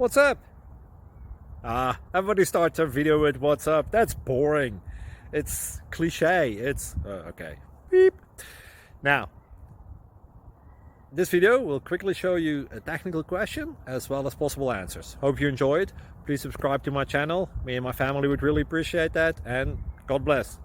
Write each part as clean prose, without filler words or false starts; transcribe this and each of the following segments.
What's up? Everybody starts their video with what's up. That's boring. It's cliche. It's okay. Beep. Now, this video will quickly show you a technical question as well as possible answers. Hope you enjoyed. Please subscribe to my channel. Me and my family would really appreciate that, and God bless.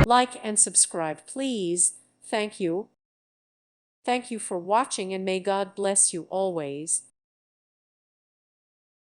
Like and subscribe, please. Thank you. Thank you for watching, and may God bless you always.